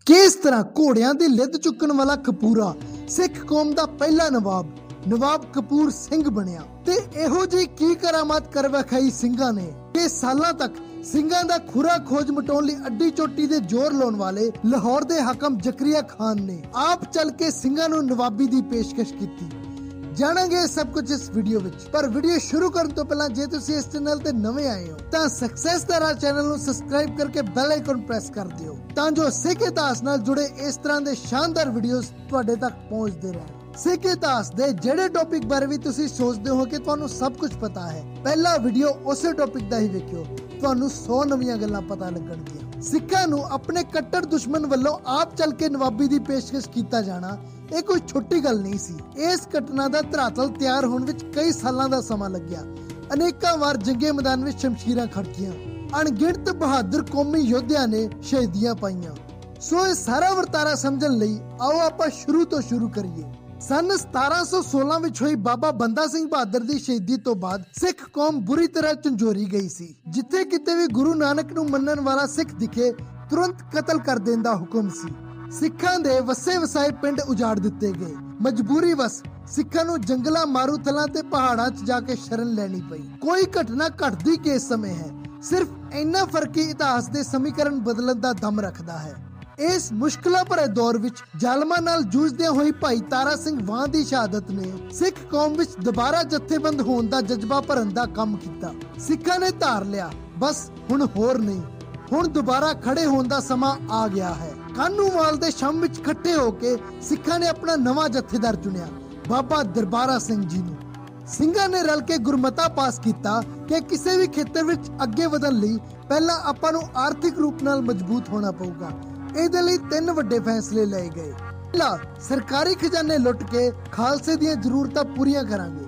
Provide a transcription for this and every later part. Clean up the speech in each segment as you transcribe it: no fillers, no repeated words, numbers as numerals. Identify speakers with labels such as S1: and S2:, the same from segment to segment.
S1: किस तरह घोड़ियां दी लिद चुकन वाला कपूरा सिख कौम दा पहला नवाब कपूर सिंह बनया ते एहो जी की करामात कर विखाई ਸਿੰਘਾਂ ने कि सालां तक ਸਿੰਘਾਂ ਦਾ खुरा खोज मिटाउण लई अड्डी चोटी दे जोर लाउण वाले लाहौर दे हाकम जकरिया खान ने आप चल के ਸਿੰਘਾਂ ਨੂੰ नवाबी दी पेशकश की। जानांगे सब कुछ इस वीडियो विच, पर वीडियो शुरू करन तो पहला जे तुसी इस चैनल ते नवे आए हो तां सक्सेस दा राह चैनल ਨੂੰ सब्सक्राइब करके बेल आइकन प्रेस कर दियो तां जो सिख इतिहास नाल जुड़े इस तरह दे शानदार वीडियोस ਤੁਹਾਡੇ तक पहुंचदे रहन। सिख इतिहास दे ਜਿਹੜੇ टॉपिक बारे भी तुसी सोचदे हो कि ਤੁਹਾਨੂੰ सब कुछ पता है, पहला वीडियो उसे टॉपिक ਦਾ ਹੀ ਵੇਖਿਓ, ਤੁਹਾਨੂੰ 100 ਨਵੀਆਂ ਗੱਲਾਂ ਪਤਾ ਲੱਗਣਗੀਆਂ। ਸਿੱਖਾਂ ਨੂੰ ਆਪਣੇ ਕੱਟੜ ਦੁਸ਼ਮਣ ਵੱਲੋਂ ਆਪ ਚੱਲ ਕੇ ਨਵਾਬੀ ਦੀ ਪੇਸ਼ਕਸ਼ ਕੀਤਾ ਜਾਣਾ ਇਹ ਕੋਈ ਛੋਟੀ ਗੱਲ ਨਹੀਂ ਸੀ। ਇਸ ਘਟਨਾ ਦਾ ਧਰਾਤਲ ਤਿਆਰ ਹੋਣ ਵਿੱਚ ਕਈ ਸਾਲਾਂ ਦਾ ਸਮਾਂ ਲੱਗਿਆ। ਅਨੇਕਾਂ ਵਾਰ ਜੰਗੇ ਮੈਦਾਨ ਵਿੱਚ ਸ਼ਮਸ਼ੀਰਾਂ ਖੜਕੀਆਂ, ਅਣਗਿਣਤ ਬਹਾਦਰ ਕੌਮੀ ਯੋਧਿਆਂ ਨੇ ਸ਼ਹੀਦੀਆਂ ਪਾਈਆਂ। ਸੋ ਇਹ ਸਾਰਾ ਵਰਤਾਰਾ ਸਮਝਣ ਲਈ ਆਓ ਆਪਾਂ ਸ਼ੁਰੂ ਤੋਂ ਸ਼ੁਰੂ ਕਰੀਏ। ਸਨ 1716 ਵਿੱਚ ਹੋਈ ਬਾਬਾ ਬੰਦਾ ਸਿੰਘ ਬਹਾਦਰ ਦੀ ਸ਼ਹੀਦੀ ਤੋਂ ਬਾਅਦ ਸਿੱਖ ਕੌਮ ਬੁਰੀ ਤਰ੍ਹਾਂ ਝੰਜੋਰੀ ਗਈ ਸੀ। ਜਿੱਥੇ ਕਿਤੇ ਵੀ ਗੁਰੂ ਨਾਨਕ ਨੂੰ ਮੰਨਣ ਵਾਲਾ ਸਿੱਖ ਦਿਖੇ ਤੁਰੰਤ ਕਤਲ ਕਰ ਦੇਣ ਦਾ ਹੁਕਮ ਸੀ। ਸਿੱਖਾਂ ਦੇ ਵਸੇ ਵਸਾਏ ਪਿੰਡ ਉਜਾੜ ਦਿੱਤੇ ਗਏ। ਮਜਬੂਰੀ ਵਸ ਸਿੱਖਾਂ ਨੂੰ ਜੰਗਲਾਂ ਮਾਰੂਥਲਾਂ ਤੇ ਪਹਾੜਾਂ 'ਚ ਜਾ ਕੇ ਸ਼ਰਨ ਲੈਣੀ ਪਈ। ਕੋਈ ਘਟਨਾ ਘਟਦੀ ਕਿਸ ਸਮੇਂ ਹੈ, ਸਿਰਫ ਇੰਨਾ ਫਰਕ ਹੀ ਇਤਿਹਾਸ ਦੇ ਸਮੀਕਰਨ ਬਦਲਣ ਦਾ ਦਮ ਰੱਖਦਾ ਹੈ। ਇਸ ਮੁਸ਼ਕਲਾਂ ਭਰੇ ਦੌਰ ਵਿੱਚ ਜ਼ਾਲਮਾਂ ਨਾਲ ਜੂਝਦਿਆਂ ਹੋਈ ਭਾਈ ਤਾਰਾ ਸਿੰਘ ਵਾਂ ਦੀ ਸ਼ਹਾਦਤ ਨੇ ਸਿੱਖ ਕੌਮ ਵਿੱਚ ਦੁਬਾਰਾ ਜਥੇਬੰਦ ਹੋਣ ਦਾ ਜਜ਼ਬਾ ਭਰਨ ਦਾ ਕੰਮ ਕੀਤਾ। ਸਿੱਖਾਂ ਨੇ ਧਾਰ ਲਿਆ, ਬਸ ਹੁਣ ਹੋਰ ਨਹੀਂ, ਹੁਣ ਦੁਬਾਰਾ ਖੜੇ ਹੋਣ ਦਾ ਸਮਾਂ ਆ ਗਿਆ ਹੈ। ਕਾਨੂੰਵਾਲ ਦੇ ਸ਼ਮ ਵਿੱਚ ਇਕੱਠੇ ਹੋ ਕੇ ਸਿੱਖਾਂ ਨੇ ਆਪਣਾ ਨਵਾਂ ਜਥੇਦਾਰ ਚੁਣਿਆ, ਬਾਬਾ ਦਰਬਾਰਾ ਸਿੰਘ ਜੀ ਨੂੰ। ਸਿੰਘਾਂ ਨੇ ਰਲ ਕੇ ਗੁਰਮਤਾ ਪਾਸ ਕੀਤਾ ਕਿ ਕਿਸੇ ਵੀ ਖੇਤਰ ਵਿੱਚ ਅੱਗੇ ਵਧਣ ਲਈ ਪਹਿਲਾਂ ਆਪਾਂ ਨੂੰ ਆਰਥਿਕ ਰੂਪ ਨਾਲ ਮਜ਼ਬੂਤ ਹੋਣਾ ਪਊਗਾ। ਇਹਦੇ ਲਈ 3 ਵੱਡੇ ਫੈਸਲੇ ਲਏ ਗਏ। ਪਹਿਲਾ, ਸਰਕਾਰੀ ਖਜ਼ਾਨੇ ਲੁੱਟ ਕੇ ਖਾਲਸੇ ਦੀਆਂ ਜ਼ਰੂਰਤਾਂ ਪੂਰੀਆਂ ਕਰਾਂਗੇ।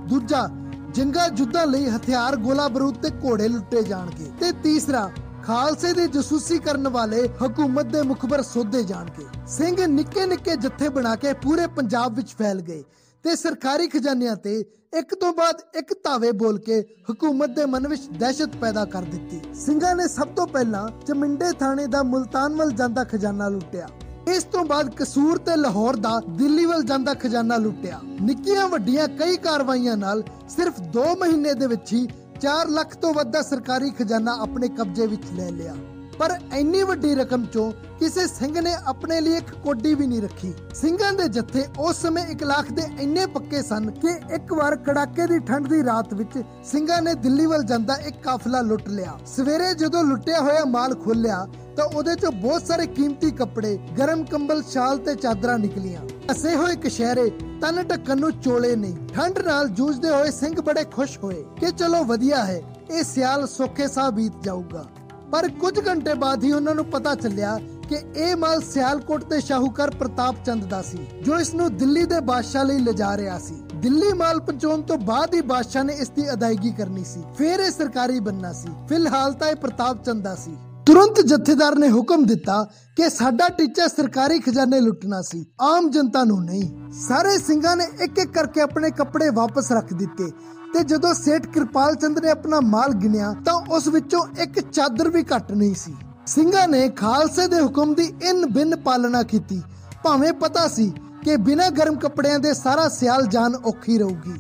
S1: ਦੂਜਾ, ਜੰਗਾਂ ਯੁੱਧਾਂ ਲਈ ਹਥਿਆਰ, ਗੋਲਾ ਬਾਰੂਦ ਤੇ ਘੋੜੇ ਲੁੱਟੇ ਜਾਣਗੇ। ਤੇ ਤੀਸਰਾ, ਖਾਲਸੇ ਦੀ ਜਸੂਸੀ ਕਰਨ ਵਾਲੇ ਹਕੂਮਤ ਦੇ ਮੁਖਬਰ ਸੋਧੇ ਜਾਣਗੇ। ਸਿੰਘ ਨਿੱਕੇ ਨਿੱਕੇ ਜੱਥੇ ਬਣਾ ਕੇ ਪੂਰੇ ਪੰਜਾਬ ਵਿੱਚ ਫੈਲ ਗਏ ਤੇ ਸਰਕਾਰੀ ਖਜ਼ਾਨਿਆਂ ਤੇ ਇੱਕ ਤੋਂ ਬਾਅਦ ਇੱਕ ਧਾਵੇ ਬੋਲ ਕੇ ਹਕੂਮਤ ਦੇ ਮਨ ਵਿੱਚ ਦਹਿਸ਼ਤ ਪੈਦਾ ਕਰ ਦਿੱਤੀ। ਸਿੰਘਾਂ ਨੇ ਸਭ ਤੋਂ ਪਹਿਲਾਂ ਚਮਿੰਡੇ ਥਾਣੇ ਦਾ ਮੁਲਤਾਨ ਵੱਲ ਜਾਂਦਾ ਖਜ਼ਾਨਾ ਲੁੱਟਿਆ। ਇਸ ਤੋਂ ਬਾਅਦ ਕਸੂਰ ਤੇ ਲਾਹੌਰ ਦਾ ਦਿੱਲੀ ਵੱਲ ਜਾਂਦਾ ਖਜ਼ਾਨਾ ਲੁੱਟਿਆ। ਨਿੱਕੀਆਂ ਵੱਡੀਆਂ ਕਈ ਕਾਰਵਾਈਆਂ ਨਾਲ ਸਿਰਫ 2 ਮਹੀਨੇ ਦੇ ਵਿੱਚ ਹੀ 4 ਲੱਖ ਤੋਂ ਵੱਧ ਦਾ ਸਰਕਾਰੀ ਖਜ਼ਾਨਾ ਆਪਣੇ ਕਬਜ਼ੇ ਵਿੱਚ ਲੈ ਲਿਆ। ਪਰ ਇੰਨੀ ਵੱਡੀ ਰਕਮ ਚੋਂ ਕਿਸੇ ਸਿੰਘ ਨੇ ਆਪਣੇ ਲਈ ਇੱਕ ਕੋਡੀ ਵੀ ਨਹੀਂ ਰੱਖੀ। ਸਿੰਘਾਂ ਦੇ ਜੱਥੇ ਉਸ ਸਮੇਂ 1 ਲੱਖ ਦੇ ਇੰਨੇ ਪੱਕੇ ਸਨ ਕਿ ਇੱਕ ਵਾਰ ਕੜਾਕੇ ਦੀ ਠੰਡ ਦੀ ਰਾਤ ਵਿੱਚ ਸਿੰਘਾਂ ਨੇ ਦਿੱਲੀ ਵੱਲ ਜਾਂਦਾ ਇੱਕ ਕਾਫਲਾ ਲੁੱਟ ਲਿਆ। ਸਵੇਰੇ ਜਦੋਂ ਲੁੱਟਿਆ ਹੋਇਆ ਮਾਲ ਖੋਲਿਆ ਤਾਂ ਉਹਦੇ ਚੋਂ ਬਹੁਤ ਸਾਰੇ ਕੀਮਤੀ ਕੱਪੜੇ, ਗਰਮ ਕੰਬਲ, ਸ਼ਾਲ ਤੇ ਚਾਦਰਾਂ ਨਿਕਲੀਆਂ। ਅਸੇ ਹੋਏ ਕਸ਼ਹਿਰੇ, ਤਨ ਢੱਕਣ ਨੂੰ ਚੋਲੇ ਨਹੀਂ। ਠੰਡ ਨਾਲ ਜੂਝਦੇ ਹੋਏ ਸਿੰਘ ਬੜੇ ਖੁਸ਼ ਹੋਏ ਕਿ ਚਲੋ ਵਧੀਆ ਹੈ, ਇਹ ਸਿਆਲ ਸੌਖੇ ਸਾਹ ਬੀਤ ਜਾਊਗਾ। ਪਰ ਕੁਝ ਘੰਟੇ ਬਾਅਦ ਹੀ ਉਹਨਾਂ ਨੂੰ ਪਤਾ ਚੱਲਿਆ ਕਿ ਇਹ ਮਾਲ ਸਿਆਲਕੋਟ ਦੇ ਸ਼ਾਹੂਕਾਰ ਪ੍ਰਤਾਪ ਚੰਦ ਦਾ ਸੀ, ਜੋ ਇਸ ਨੂੰ ਦਿੱਲੀ ਦੇ ਬਾਦਸ਼ਾਹ ਲਈ ਲਿਜਾ ਰਿਹਾ ਸੀ। ਦਿੱਲੀ ਮਾਲ ਪਹੁੰਚਾਉਣ ਤੋਂ ਬਾਅਦ ਹੀ ਬਾਦਸ਼ਾਹ ਨੇ ਇਸ ਦੀ ਅਦਾਇਗੀ ਕਰਨੀ ਸੀ, ਫਿਰ ਇਹ ਸਰਕਾਰੀ ਬਣਨਾ ਸੀ। ਫਿਲਹਾਲ ਤਾਂ ਇਹ ਪ੍ਰਤਾਪ ਚੰਦ ਦਾ ਸੀ। ਤੁਰੰਤ ਜਥੇਦਾਰ ਨੇ ਹੁਕਮ ਦਿੱਤਾ ਕਿ ਸਾਡਾ ਟੀਚਾ ਸਰਕਾਰੀ ਖਜ਼ਾਨੇ ਲੁੱਟਣਾ ਸੀ, ਆਮ ਜਨਤਾ ਨੂੰ ਨਹੀਂ। ਸਾਰੇ ਸਿੰਘਾਂ ਨੇ ਇੱਕ ਇੱਕ ਕਰਕੇ ਆਪਣੇ ਕੱਪੜੇ ਵਾਪਸ ਰੱਖ ਦਿੱਤੇ ਤੇ ਜਦੋਂ ਸੇਠ ਕਿਰਪਾਲ ਚੰਦ ਨੇ ਆਪਣਾ ਮਾਲ ਗਿਣਿਆ ਤਾਂ ਉਸ ਵਿੱਚੋਂ ਇੱਕ ਚਾਦਰ ਵੀ ਘੱਟ ਨਹੀਂ ਸੀ। ਸਿੰਘਾਂ ਨੇ ਖਾਲਸੇ ਦੇ ਹੁਕਮ ਦੀ ਇਨ ਬਿਨ ਪਾਲਣਾ ਕੀਤੀ, ਭਾਵੇਂ ਪਤਾ ਸੀ ਕਿ ਬਿਨਾਂ ਗਰਮ ਕੱਪੜਿਆਂ ਦੇ ਸਾਰਾ ਸਿਆਲ ਜਾਨ ਔਖੀ ਰਹੂਗੀ।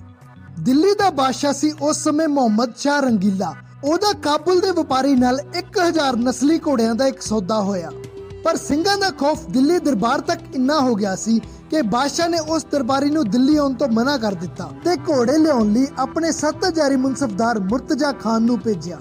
S1: ਦਿੱਲੀ ਦਾ ਬਾਦਸ਼ਾਹ ਸੀ ਉਸ ਸਮੇਂ ਮੁਹੰਮਦ ਸ਼ਾਹ ਰੰਗੀਲਾ। ਉਹਦਾ ਕਾਬੁਲ ਦੇ ਵਪਾਰੀ ਨਾਲ 1000 ਨਸਲੀ ਘੋੜਿਆਂ ਦਾ ਇੱਕ ਸੌਦਾ ਹੋਇਆ। ਪਰ ਸਿੰਘਾਂ ਦਾ ਖੌਫ ਦਿੱਲੀ ਦਰਬਾਰ ਤੱਕ ਇੰਨਾ ਹੋ ਗਿਆ ਸੀ ਕਿ ਬਾਦਸ਼ਾਹ ਨੇ ਉਸ ਦਰਬਾਰੀ ਨੂੰ ਦਿੱਲੀ ਆਉਣ ਤੋਂ ਮਨਾ ਕਰ ਦਿੱਤਾ ਤੇ ਘੋੜੇ ਲਿਆਉਣ ਲਈ ਆਪਣੇ 7000 ਮੁਨਸਫਦਾਰ ਮੁਰਤਜ਼ਾ ਖਾਨ ਨੂੰ ਭੇਜਿਆ।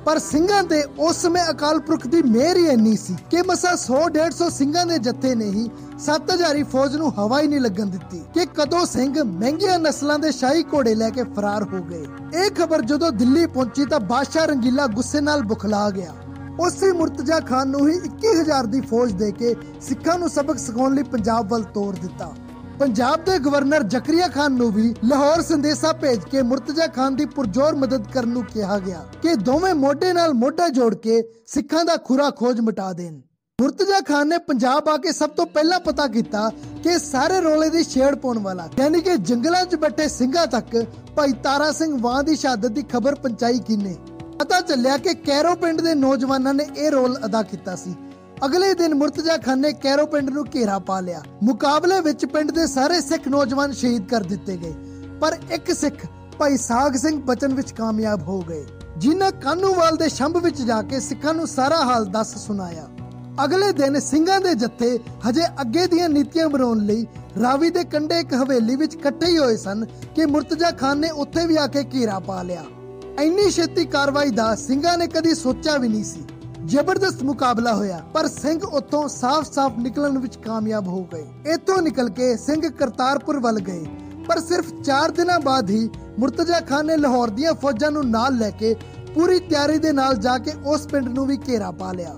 S1: ਪਰ ਸਿੰਘਾਂ ਤੇ ਉਸ ਸਮੇਂ ਅਕਾਲ ਪੁਰਖ ਦੀ ਮਿਹਰ ਹੀ ਇੰਨੀ ਸੀ ਕਿ ਮਸਾ 100-150 ਸਿੰਘਾਂ ਦੇ ਜੱਥੇ ਨੇ ਹੀ 7000 ਫੌਜ ਨੂੰ ਹਵਾ ਹੀ ਨਹੀਂ ਲੱਗਣ ਦਿੱਤੀ ਕਿ ਕਦੋਂ ਸਿੰਘ ਮਹਿੰਗੀਆਂ ਨਸਲਾਂ ਦੇ ਸ਼ਾਹੀ ਘੋੜੇ ਲੈ ਕੇ ਫਰਾਰ ਹੋ ਗਏ। ਇਹ ਖਬਰ ਜਦੋਂ ਦਿੱਲੀ ਪਹੁੰਚੀ ਤਾਂ ਬਾਦਸ਼ਾਹ ਰੰਗੀਲਾ ਗੁੱਸੇ ਨਾਲ ਬੁਖਲਾ ਗਿਆ। ਉਸੇ ਮੁਰਤਜ਼ਾ ਖਾਨ ਨੂੰ ਹੀ 21000 ਦੀ ਫੌਜ ਦੇ ਕੇ ਸਿੱਖਾਂ ਨੂੰ ਸਬਕ ਸਿਖਾਉਣ ਲਈ ਪੰਜਾਬ ਵੱਲ ਤੋਰ ਦਿੱਤਾ। ਪੰਜਾਬ ਦੇ ਗਵਰਨਰ ਜ਼ਕਰੀਆ ਖਾਨ ਨੂੰ ਵੀ ਲਾਹੌਰ ਸੰਦੇਸ਼ਾ ਭੇਜ ਕੇ ਮੁਰਤਜ਼ਾ ਖਾਨ ਦੀ ਪੁਰਜ਼ੋਰ ਮਦਦ ਕਰਨ ਨੂੰ ਕਿਹਾ ਗਿਆ ਕਿ ਦੋਵੇਂ ਮੋਢੇ ਨਾਲ ਮੋਢਾ ਜੋੜ ਕੇ ਸਿੱਖਾਂ ਦਾ ਖੁਰਾ ਖੋਜ ਮਿਟਾ ਦੇਣ। ਮੁਰਤਜ਼ਾ ਖਾਨ ਨੇ ਪੰਜਾਬ ਆ ਕੇ ਸਭ ਤੋਂ ਪਹਿਲਾਂ ਪਤਾ ਕੀਤਾ ਕਿ ਸਾਰੇ ਰੋਲੇ ਦੀ ਛੇੜ ਪਾਉਣ ਵਾਲਾ ਯਾਨੀ ਕਿ ਜੰਗਲਾਂ 'ਚ ਬੈਠੇ ਸਿੰਘਾਂ ਤੱਕ ਭਾਈ ਤਾਰਾ ਸਿੰਘ ਵਾਂ ਦੀ ਸ਼ਹਾਦਤ ਦੀ ਖਬਰ ਪਹੁੰਚਾਈ ਕਿਨੇ। ਪਤਾ ਚੱਲਿਆ ਕਿ ਕੈਰੋ ਪਿੰਡ ਦੇ ਨੌਜਵਾਨਾਂ ਨੇ ਇਹ ਰੋਲ ਅਦਾ ਕੀਤਾ ਸੀ। ਅਗਲੇ ਦਿਨ ਮੁਰਤਜ਼ਾ ਖਾਨ ਨੇ ਕੈਰੋ ਪਿੰਡ ਨੂੰ ਘੇਰਾ ਪਾ ਲਿਆ। ਮੁਕਾਬਲੇ ਵਿੱਚ ਪਿੰਡ ਦੇ ਸਾਰੇ ਸਿੱਖ ਨੌਜਵਾਨ ਸ਼ਹੀਦ ਕਰ ਦਿੱਤੇ ਗਏ, ਪਰ ਇੱਕ ਸਿੱਖ ਭਾਈ ਸਾਗ ਸਿੰਘ ਬਚਨ ਵਿੱਚ ਕਾਮਯਾਬ ਹੋ ਗਏ, ਜਿਨ੍ਹਾਂ ਕਾਨੂੰਵਾਲ ਦੇ ਛੰਭ ਵਿੱਚ ਜਾ ਕੇ ਸਿੱਖਾਂ ਨੂੰ ਸਾਰਾ ਹਾਲ ਦੱਸ ਸੁਣਾਇਆ। ਅਗਲੇ ਦਿਨ ਸਿੰਘਾਂ ਦੇ ਜੱਥੇ ਹਜੇ ਅੱਗੇ ਦੀਆਂ ਨੀਤੀਆਂ ਬਣਾਉਣ ਲਈ ਰਾਵੀ ਦੇ ਕੰਢੇ ਇੱਕ ਹਵੇਲੀ ਵਿੱਚ ਇਕੱਠੇ ਹੀ ਹੋਏ ਸਨ ਕਿ ਮੁਰਤਜ਼ਾ ਖਾਨ ਨੇ ਉੱਥੇ ਵੀ ਆ ਕੇ ਘੇਰਾ ਪਾ ਲਿਆ। ਇੰਨੀ ਛੇਤੀ ਕਾਰਵਾਈ ਦਾ ਸਿੰਘਾਂ ਨੇ ਕਦੀ ਸੋਚਿਆ ਵੀ ਨਹੀਂ ਸੀ। ਜ਼ਬਰਦਸਤ ਮੁਕਾਬਲਾ ਹੋਇਆ, ਪਰ ਸਿੰਘ ਉੱਥੋਂ ਸਾਫ਼-ਸਾਫ਼ ਨਿਕਲਣ ਵਿੱਚ ਕਾਮਯਾਬ ਹੋ ਗਏ। ਇੱਥੋਂ ਨਿਕਲ ਕੇ ਸਿੰਘ ਕਰਤਾਰਪੁਰ ਵੱਲ ਗਏ, ਪਰ ਸਿਰਫ 4 ਦਿਨਾਂ ਬਾਅਦ ਹੀ ਮੁਰਤਜ਼ਾ ਖਾਨ ਨੇ ਲਾਹੌਰ ਦੀਆਂ ਫੌਜਾਂ ਨੂੰ ਨਾਲ ਲੈ ਕੇ ਪੂਰੀ ਤਿਆਰੀ ਦੇ ਨਾਲ ਜਾ ਕੇ ਉਸ ਪਿੰਡ ਨੂੰ ਵੀ ਘੇਰਾ ਪਾ ਲਿਆ।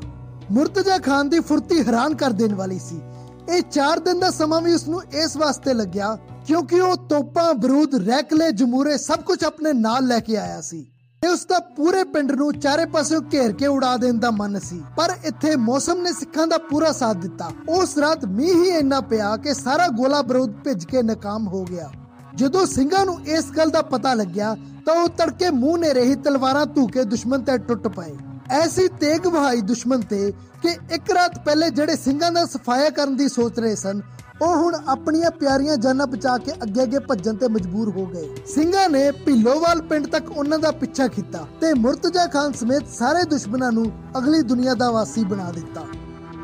S1: ਮੁਰਤਜ਼ਾ ਖਾਨ ਦੀ ਫੁਰਤੀ ਹੈਰਾਨ ਕਰ ਦੇਣ ਵਾਲੀ ਸੀ। ਇਹ 4 ਦਿਨ ਦਾ ਸਮਾਂ ਵੀ ਉਸਨੂੰ ਇਸ ਵਾਸਤੇ ਲੱਗਿਆ ਕਿਉਂਕਿ ਉਹ ਤੋਪਾਂ, ਬਰੂਦ, ਰੈਕਲੇ, ਜਮੂਰੇ ਸਭ ਕੁਝ ਆਪਣੇ ਨਾਲ ਲੈ ਕੇ ਆਇਆ ਸੀ ਤੇ ਉਸ ਦਾ ਪੂਰੇ ਪਿੰਡ ਨੂੰ ਚਾਰੇ ਪਾਸਿਓਂ ਘੇਰ ਕੇ ਉਡਾ ਦੇਣ ਦਾ ਮਨ ਸੀ। ਪਰ ਇੱਥੇ ਮੌਸਮ ਨੇ ਸਿੱਖਾਂ ਦਾ ਪੂਰਾ ਸਾਥ ਦਿੱਤਾ। ਉਸ ਰਾਤ ਮੀਂਹ ਹੀ ਇੰਨਾ ਪਿਆ ਕਿ ਸਾਰਾ ਗੋਲਾ ਬਰੂਦ ਭਿੱਜ ਕੇ ਨਾਕਾਮ ਹੋ ਗਿਆ। ਜਦੋਂ ਸਿੰਘਾਂ ਨੂੰ ਇਸ ਗੱਲ ਦਾ ਪਤਾ ਲੱਗਿਆ ਤਾਂ ਉਹ ਤੜਕੇ ਮੂੰਹ ਨੇਰੇ ਹੀ ਤਲਵਾਰਾਂ ਧੂ ਕੇ ਦੁਸ਼ਮਣ ਤੇ ਟੁੱਟ ਪਏ। ਐਸੀ ਤੇਗ ਵਹਾਈ ਦੁਸ਼ਮਣ ਤੇ ਕਿ ਇੱਕ ਰਾਤ ਪਹਿਲੇ ਜਿਹੜੇ ਸਿੰਘਾਂ ਦਾ ਸਫਾਇਆ ਕਰਨ ਦੀ ਸੋਚ ਰਹੇ ਸਨ, ਉਹ ਹੁਣ ਆਪਣੀਆਂ ਪਿਆਰੀਆਂ ਜਾਨਾਂ ਬਚਾ ਕੇ ਅੱਗੇ ਭੱਜਣ ਤੇ ਮਜਬੂਰ ਹੋ ਗਏ। ਸਿੰਘਾਂ ਨੇ ਭਿੱਲੋਵਾਲ ਪਿੰਡ ਤੱਕ ਉਹਨਾਂ ਦਾ ਪਿੱਛਾ ਕੀਤਾ ਤੇ ਮੁਰਤਜ਼ਾ ਖਾਨ ਸਮੇਤ ਸਾਰੇ ਦੁਸ਼ਮਣਾਂ ਨੂੰ ਅਗਲੀ ਦੁਨੀਆ ਦਾ ਵਾਸੀ ਬਣਾ ਦਿੱਤਾ।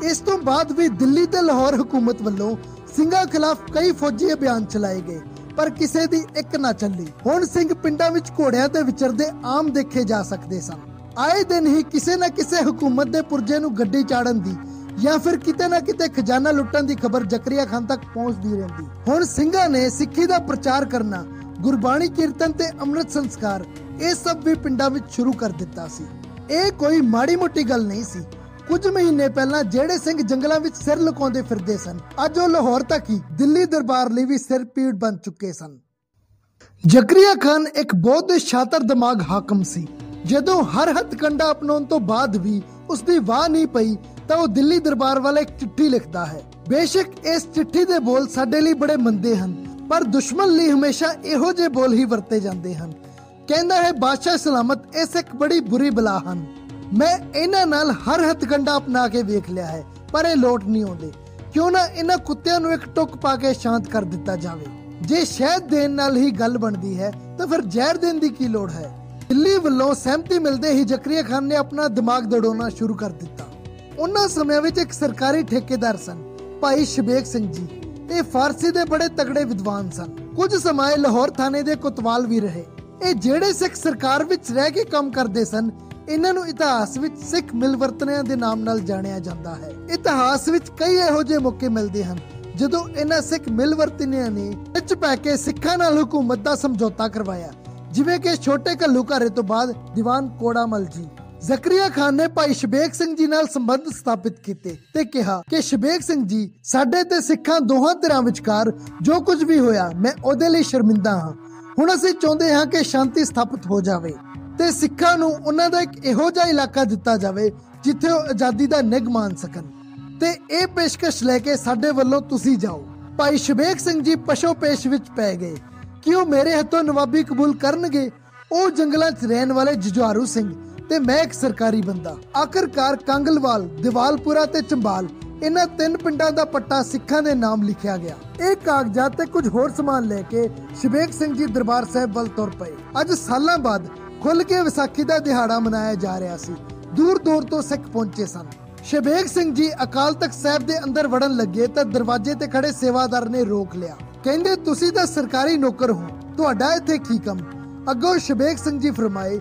S1: ਇਸ ਤੋਂ ਬਾਅਦ ਵੀ ਦਿੱਲੀ ਤੇ ਲਾਹੌਰ ਹਕੂਮਤ ਵੱਲੋਂ ਸਿੰਘਾਂ ਖਿਲਾਫ ਕਈ ਫੌਜੀ ਅਭਿਆਨ ਚਲਾਏ ਗਏ, ਪਰ ਕਿਸੇ ਦੀ ਇੱਕ ਨਾ ਚੱਲੀ। ਹੁਣ ਸਿੰਘ ਪਿੰਡਾਂ ਵਿੱਚ ਘੋੜਿਆਂ ਤੇ ਵਿਚਰਦੇ ਆਮ ਦੇਖੇ ਜਾ ਸਕਦੇ ਸਨ। ਆਏ ਦਿਨ ਹੀ ਕਿਸੇ ਨਾ ਕਿਸੇ ਹਕੂਮਤ ਦੇ ਪੁਰਜੇ ਨੂੰ ਗੱਡੀ ਚਾੜਨ ਦੀ ਜਾਂ ਫਿਰ ਕਿਤੇ ਨਾ ਕਿਤੇ ਖਜ਼ਾਨਾ ਲੁੱਟਣ ਦੀ ਖਬਰ ਜ਼ਕਰੀਆ ਖਾਨ ਤੱਕ ਪਹੁੰਚਦੀ ਰਹਿੰਦੀ। ਹੁਣ ਸਿੰਘਾਂ ਨੇ ਸਿੱਖੀ ਦਾ ਪ੍ਰਚਾਰ ਕਰਨਾ, ਗੁਰਬਾਣੀ ਕੀਰਤਨ ਤੇ ਅੰਮ੍ਰਿਤ ਸੰਸਕਾਰ, ਇਹ ਸਭ ਵੀ ਪਿੰਡਾਂ ਵਿੱਚ ਸ਼ੁਰੂ ਕਰ ਦਿੱਤਾ ਸੀ। ਇਹ ਕੋਈ ਮਾੜੀ ਮੋਟੀ ਗੱਲ ਨਹੀਂ ਸੀ। ਕੁਝ ਮਹੀਨੇ ਪਹਿਲਾਂ ਜਿਹੜੇ ਸਿੰਘ ਜੰਗਲਾਂ ਵਿੱਚ ਸਿਰ ਲੁਕਾਉਂਦੇ ਫਿਰਦੇ ਸਨ, ਅੱਜ ਉਹ ਲਾਹੌਰ ਤੱਕ ਹੀ ਦਿੱਲੀ ਦਰਬਾਰ ਲਈ ਵੀ ਸਿਰ ਪੀੜ ਬਣ ਚੁੱਕੇ ਸਨ। ਜ਼ਕਰੀਆ ਖਾਨ ਇੱਕ ਬਹੁਤ ਸ਼ਾਤਰ ਦਿਮਾਗ ਹਾਕਮ ਸੀ। ਜਦੋਂ ਹਰ ਹੱਥਕੰਡਾ ਅਪਣਾਉਣ ਤੋਂ ਬਾਅਦ ਵੀ ਉਸਦੀ ਵਾਹ ਨਹੀਂ ਪਈ ਤਾਂ ਉਹ ਦਿੱਲੀ ਦਰਬਾਰ ਵਾਲੇ ਇੱਕ ਚਿੱਠੀ ਲਿਖਦਾ ਹੈ। ਬੇਸ਼ੱਕ ਇਸ ਚਿੱਠੀ ਦੇ ਬੋਲ ਸਾਡੇ ਲਈ ਬੜੇ ਮੰਦੇ ਹਨ, ਪਰ ਦੁਸ਼ਮਣ ਲਈ ਹਮੇਸ਼ਾ ਇਹੋ ਜਿਹੇ ਬੋਲ ਹੀ ਵਰਤੇ ਜਾਂਦੇ ਹਨ। ਕਹਿੰਦਾ ਹੈ, ਬਾਦਸ਼ਾਹ ਸਲਾਮਤ, ਇਸ ਇੱਕ ਬੜੀ ਬੁਰੀ ਬਲਾ ਹਨ। ਮੈਂ ਇਹਨਾਂ ਨਾਲ ਹਰ ਹੱਥਕੰਡਾ ਅਪਣਾ ਕੇ ਵੇਖ ਲਿਆ ਹੈ, ਪਰ ਇਹ ਲੋਟ ਨਹੀਂ ਆਉਂਦੇ। ਕਿਉਂ ਨਾ ਇਹਨਾਂ ਕੁੱਤਿਆਂ ਨੂੰ ਇੱਕ ਟੁੱਕ ਪਾ ਕੇ ਸ਼ਾਂਤ ਕਰ ਦਿੱਤਾ ਜਾਵੇ। ਜੇ ਸ਼ਹਿਦ ਦੇਣ ਨਾਲ ਹੀ ਗੱਲ ਬਣਦੀ ਹੈ ਤਾਂ ਫਿਰ ਜ਼ਹਿਰ ਦੇਣ ਦੀ ਕੀ ਲੋੜ ਹੈ। ਦਿੱਲੀ ਵੱਲੋਂ ਸਹਿਮਤੀ ਮਿਲਦੇ ਹੀ ਜ਼ਕਰੀਆ ਖਾਨ ਨੇ ਆਪਣਾ ਦਿਮਾਗ ਦੜਾਉਣਾ ਸ਼ੁਰੂ ਕਰ ਦਿੱਤਾ। ਉਹਨਾਂ ਸਮਿਆਂ ਵਿੱਚ ਇੱਕ ਸਰਕਾਰੀ ਠੇਕੇਦਾਰ ਸਨ, ਭਾਈ ਸ਼ਬੇਕ ਸਿੰਘ ਜੀ। ਇਹ ਫਾਰਸੀ ਦੇ ਬੜੇ ਤਗੜੇ ਵਿਦਵਾਨ ਸਨ। ਕੁਝ ਸਮਾਂ ਲਾਹੌਰ ਥਾਣੇ ਦੇ ਕੋਤਵਾਲ ਵੀ ਰਹੇ। ਇਹ ਜਿਹੜੇ ਸਿੱਖ ਸਰਕਾਰ ਵਿੱਚ ਰਹਿ ਕੇ ਕੰਮ ਕਰਦੇ ਸਨ, ਇਹਨਾਂ ਨੂੰ ਇਤਿਹਾਸ ਵਿੱਚ ਸਿੱਖ ਮਿਲਵਰਤਨਿਆਂ ਦੇ ਨਾਮ ਨਾਲ ਜਾਣਿਆ ਜਾਂਦਾ ਹੈ। ਇਤਿਹਾਸ ਵਿੱਚ ਕਈ ਇਹੋ ਜਿਹੇ ਮੌਕੇ ਮਿਲਦੇ ਹਨ ਜਦੋਂ ਇਹਨਾਂ ਸਿੱਖ ਮਿਲਵਰਤਨਿਆਂ ਨੇ ਵਿੱਚ ਪੈ ਕੇ ਸਿੱਖਾਂ ਨਾਲ ਹਕੂਮਤ ਦਾ ਸਮਝੌਤਾ ਕਰਵਾਇਆ, ਜਿਵੇਂ ਕਿ ਛੋਟੇ ਘੱਲੂ ਘਾਰੇ ਤੋਂ ਬਾਅਦ ਦੀਵਾਨ ਕੋੜਾਮਲ ਜੀ। ਜ਼ਕਰੀਆ ਖਾਨ ਨੇ ਭਾਈ ਸ਼ਬੇਕ ਸਿੰਘ ਜੀ ਨਾਲ ਸੰਬੰਧ ਸਥਾਪਿਤ ਕੀਤੇ ਤੇ ਕਿਹਾ ਕਿ ਸ਼ਬੇਕ ਸਿੰਘ ਜੀ, ਸਾਡੇ ਤੇ ਸਿੱਖਾਂ ਦੋਹਾਂ ਧਿਰਾਂ ਵਿਚਕਾਰ ਜੋ ਕੁਝ ਵੀ ਹੋਇਆ, ਮੈਂ ਉਹਦੇ ਲਈ ਸ਼ਰਮਿੰਦਾ ਹਾਂ। ਹੁਣ ਅਸੀਂ ਚਾਹੁੰਦੇ ਹਾਂ ਕਿ ਸ਼ਾਂਤੀ ਸਥਾਪਿਤ ਹੋ ਜਾਵੇ ਤੇ ਸਿੱਖਾਂ ਨੂੰ ਉਹਨਾਂ ਦਾ ਇੱਕ ਇਹੋ ਜਿਹਾ ਇਲਾਕਾ ਦਿੱਤਾ ਜਾਵੇ ਜਿੱਥੇ ਉਹ ਆਜ਼ਾਦੀ ਦਾ ਨਿੱਘ ਮਾਣ ਸਕਣ ਤੇ ਇਹ ਪੇਸ਼ਕਸ਼ ਲੈ ਕੇ ਸਾਡੇ ਵੱਲੋਂ ਤੁਸੀਂ ਜਾਓ। ਭਾਈ ਸ਼ਬੇਕ ਸਿੰਘ ਜੀ ਪਸ਼ੋ ਪੇਸ਼ ਵਿੱਚ ਪੈ ਗਏ ਕਿ ਉਹ ਮੇਰੇ ਹੱਥੋਂ ਨਵਾਬੀ ਕਬੂਲ ਕਰਨਗੇ। ਉਹ ਜੰਗਲਾਂ 'ਚ ਰਹਿਣ ਵਾਲੇ ਜੁਝਾਰੂ ਸਿੰਘ ਤੇ ਮੈਂ ਇੱਕ ਸਰਕਾਰੀ ਬੰਦਾ। ਆਖਰਕਾਰ ਕਾਂਗਲਵਾਲ, ਦਿਵਾਲਪੁਰਾ ਤੇ ਚੰਬਾਲ, ਇਹਨਾਂ 3 ਪਿੰਡਾਂ ਦਾ ਪੱਟਾ ਸਿੱਖਾਂ ਦੇ ਨਾਮ ਲਿਖਿਆ ਗਿਆ। ਇਹ ਕਾਗਜ਼ਾਤ ਤੇ ਕੁਝ ਹੋਰ ਸਮਾਨ ਲੈ ਕੇ ਸ਼ਬੇਕ ਸਿੰਘ ਜੀ ਦਰਬਾਰ ਸਾਹਿਬ ਵੱਲ ਤੁਰ ਪਏ। ਅੱਜ ਸਾਲਾਂ ਬਾਅਦ ਖੁੱਲ ਕੇ ਵਿਸਾਖੀ ਦਾ ਦਿਹਾੜਾ ਮਨਾਇਆ ਜਾ ਰਿਹਾ ਸੀ। ਦੂਰ ਦੂਰ ਤੋਂ ਸਿੱਖ ਪਹੁੰਚੇ ਸਨ। ਸ਼ਬੇਕ ਸਿੰਘ ਜੀ ਅਕਾਲ ਤਖਤ ਸਾਹਿਬ ਦੇ ਅੰਦਰ ਵੜਨ ਲੱਗੇ ਤਾਂ ਦਰਵਾਜ਼ੇ ਤੇ ਖੜੇ ਸੇਵਾਦਾਰ ਨੇ ਰੋਕ ਲਿਆ। ਕਹਿੰਦੇ, ਤੁਸੀਂ ਤਾਂ ਸਰਕਾਰੀ ਨੌਕਰ ਹੋ, ਤੁਹਾਡਾ ਇੱਥੇ ਕੀ ਕੰਮ? ਅੱਗੋਂ ਸ਼ਬੇਕ ਸਿੰਘ ਜੀ ਫਰਮਾਏ,